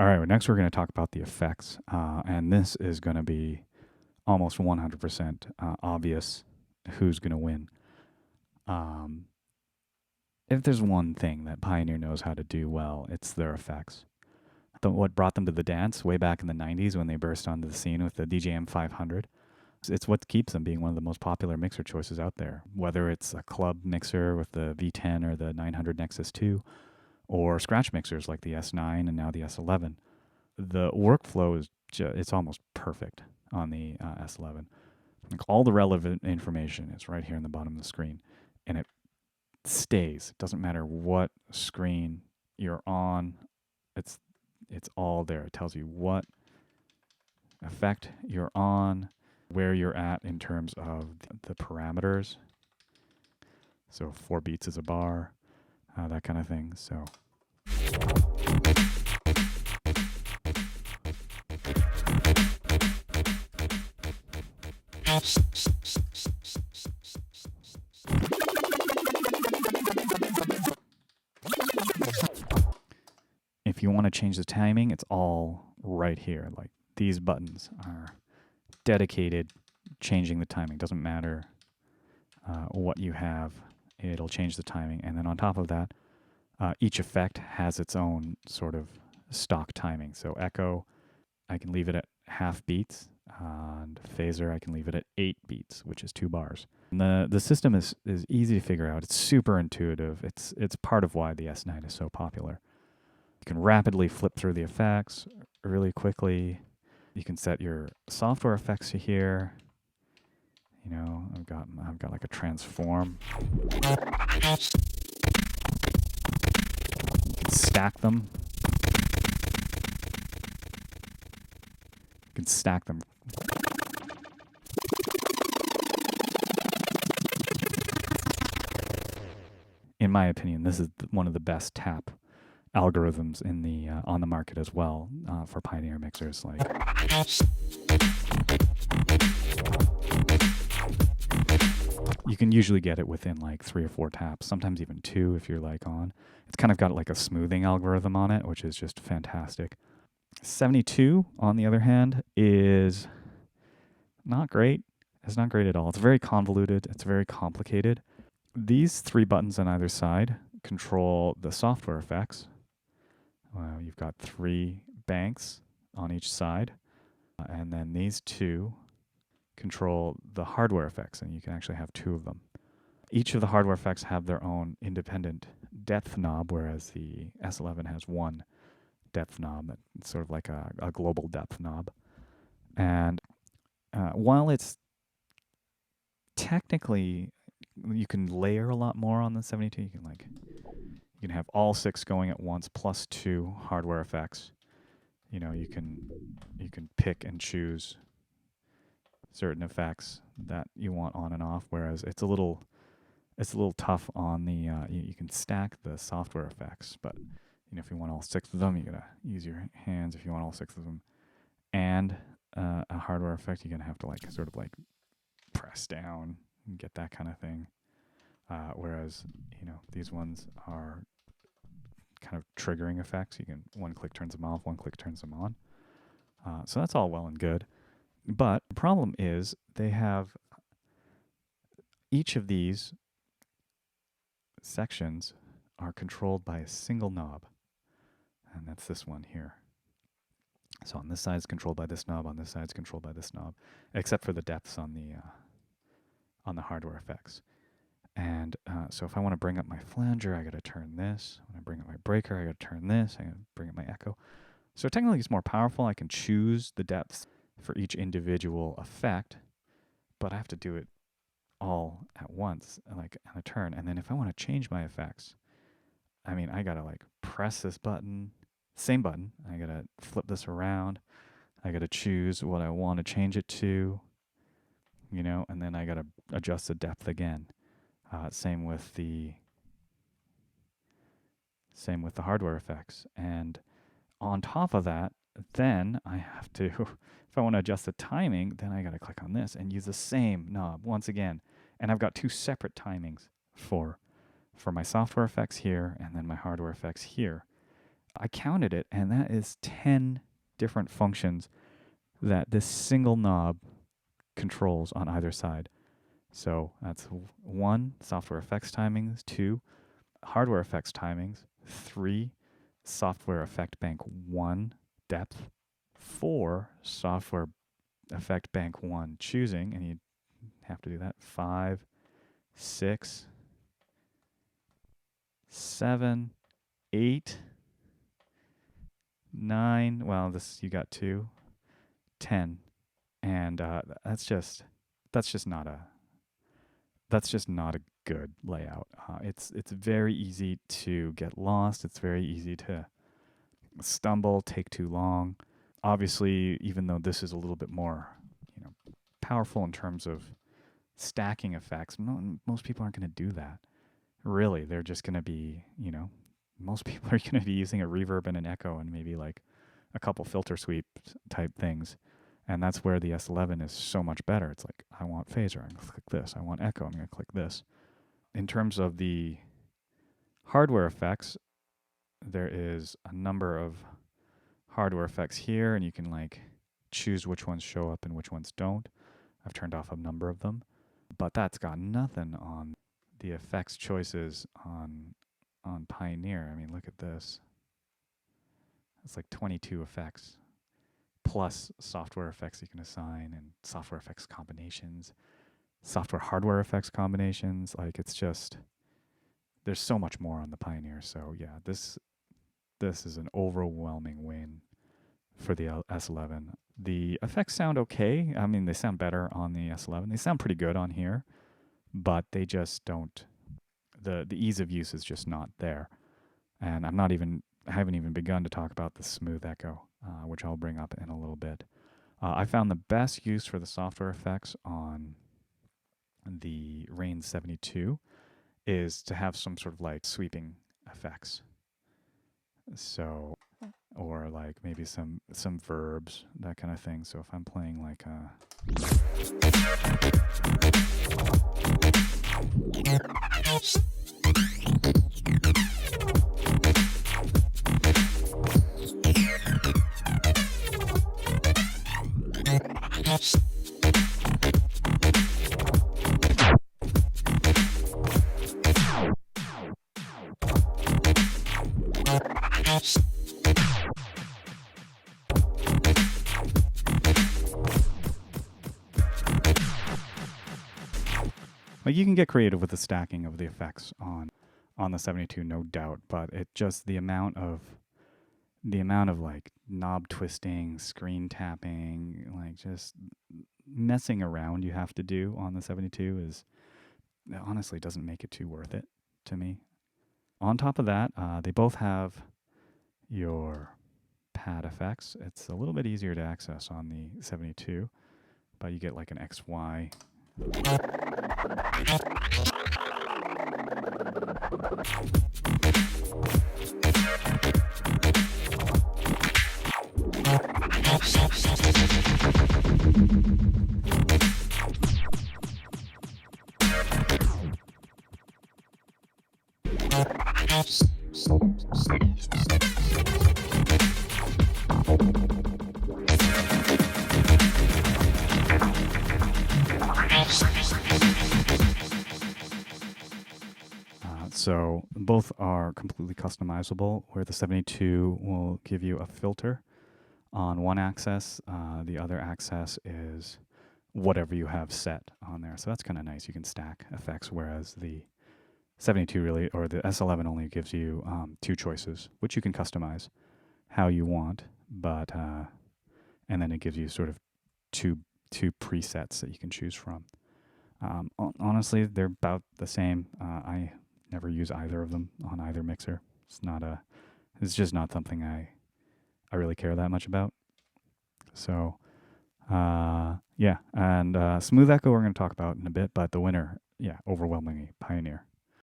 All right, well, next we're going to talk about the effects, and this is going to be almost 100% obvious who's going to win. If there's one thing that Pioneer knows how to do well, it's their effects. What brought them to the dance way back in the 90s when they burst onto the scene with the DJM-500, it's what keeps them being one of the most popular mixer choices out there. Whether it's a club mixer with the V10 or the 900 Nexus 2, or scratch mixers like the S9 and now the S11. The workflow is it's almost perfect on the S11. Like all the relevant information is right here in the bottom of the screen, and it stays. It doesn't matter what screen you're on. It's all there. It tells you what effect you're on, where you're at in terms of the parameters. So 4 beats is a bar, that kind of thing. So if you want to change the timing, it's all right here. Like these buttons are dedicated changing the timing. Doesn't matter what you have, it'll change the timing. And then on top of that, each effect has its own sort of stock timing. So echo, I can leave it at half beats, and phaser, I can leave it at 8 beats, which is 2 bars. And the system is easy to figure out. It's super intuitive. It's part of why the S9 is so popular. You can rapidly flip through the effects really quickly. You can set your software effects to here. You know, I've got like a transform. You can stack them. You can stack them. In my opinion, this is one of the best tap algorithms in the on the market as well for Pioneer mixers. Like, you can usually get it within like 3 or 4 taps, sometimes even 2 if you're like on. It's kind of got like a smoothing algorithm on it, which is just fantastic. 72, on the other hand, is not great. It's not great at all. It's very convoluted. It's very complicated. These 3 buttons on either side control the software effects. You've got 3 banks on each side, and then these 2 control the hardware effects, and you can actually have 2 of them. Each of the hardware effects have their own independent depth knob, whereas the S11 has one depth knob. It's sort of like a global depth knob. And while it's technically, you can layer a lot more on the 72. You can have all 6 going at once plus 2 hardware effects. You know, you can pick and choose certain effects that you want on and off, whereas it's a little tough on the you can stack the software effects, but you know, if you want all 6 of them, you gotta use your hands. If you want all 6 of them and a hardware effect, you're gonna have to like sort of like press down and get that kind of thing. Whereas, you know, these ones are kind of triggering effects. You can, one click turns them off, one click turns them on. So that's all well and good. But the problem is they have each of these sections are controlled by a single knob. And that's this one here. So on this side is controlled by this knob, on this side is controlled by this knob, except for the depths on the hardware effects. And so if I want to bring up my flanger, I got to turn this. When I bring up my breaker, I got to turn this. I got to bring up my echo. So technically it's more powerful. I can choose the depths for each individual effect, but I have to do it all at once, like on a turn. And then if I want to change my effects, I mean, I got to like press this button, same button. I got to flip this around. I got to choose what I want to change it to, you know, and then I got to adjust the depth again. Same with the hardware effects. And on top of that, then I have to, if I want to adjust the timing, then I got to click on this and use the same knob once again. And I've got 2 separate timings for my software effects here and then my hardware effects here. I counted it, and that is 10 different functions that this single knob controls on either side. So that's 1, software effects timings, 2, hardware effects timings, 3, software effect bank 1 depth, 4, software effect bank 1 choosing, and you have to do that, 5, 6, 7, 8, 9, well, this you got 2, 10, and that's just not a good layout. It's very easy to get lost. It's very easy to stumble, take too long. Obviously, even though this is a little bit more, powerful in terms of stacking effects, most people aren't going to do that. Really, they're just going to be, most people are going to be using a reverb and an echo and maybe like a couple filter sweep type things. And that's where the S11 is so much better. It's like, I want phaser, I'm going to click this. I want echo, I'm going to click this. In terms of the hardware effects, there is a number of hardware effects here, and you can like choose which ones show up and which ones don't. I've turned off a number of them, but that's got nothing on the effects choices on Pioneer. I mean, look at this. It's like 22 effects plus software effects you can assign and software effects combinations, software hardware effects combinations. Like, it's just, there's so much more on the Pioneer. So yeah, this is an overwhelming win for the S11. The effects sound okay. I mean, they sound better on the S11. They sound pretty good on here, but they just don't, the ease of use is just not there. And I haven't even begun to talk about the smooth echo, which I'll bring up in a little bit. I found the best use for the software effects on the Rane 72 is to have some sort of like sweeping effects. So, or like maybe some verbs, that kind of thing. So if I'm playing like a like, you can get creative with the stacking of the effects on the 72, no doubt, but it just the amount of like knob twisting, screen tapping, like just messing around you have to do on the 72 is honestly doesn't make it too worth it to me. On top of that, they both have your pad effects. It's a little bit easier to access on the 72, but you get like an XY. So both are completely customizable, where the 72 will give you a filter on one axis. The other axis is whatever you have set on there. So that's kind of nice. You can stack effects, whereas the 72 really, or the S11 only gives you 2 choices, which you can customize how you want, but and then it gives you sort of two presets that you can choose from. Honestly, they're about the same. I never use either of them on either mixer. It's just not something I really care that much about. So yeah, and smooth echo we're going to talk about in a bit, but the winner, yeah, overwhelmingly Pioneer.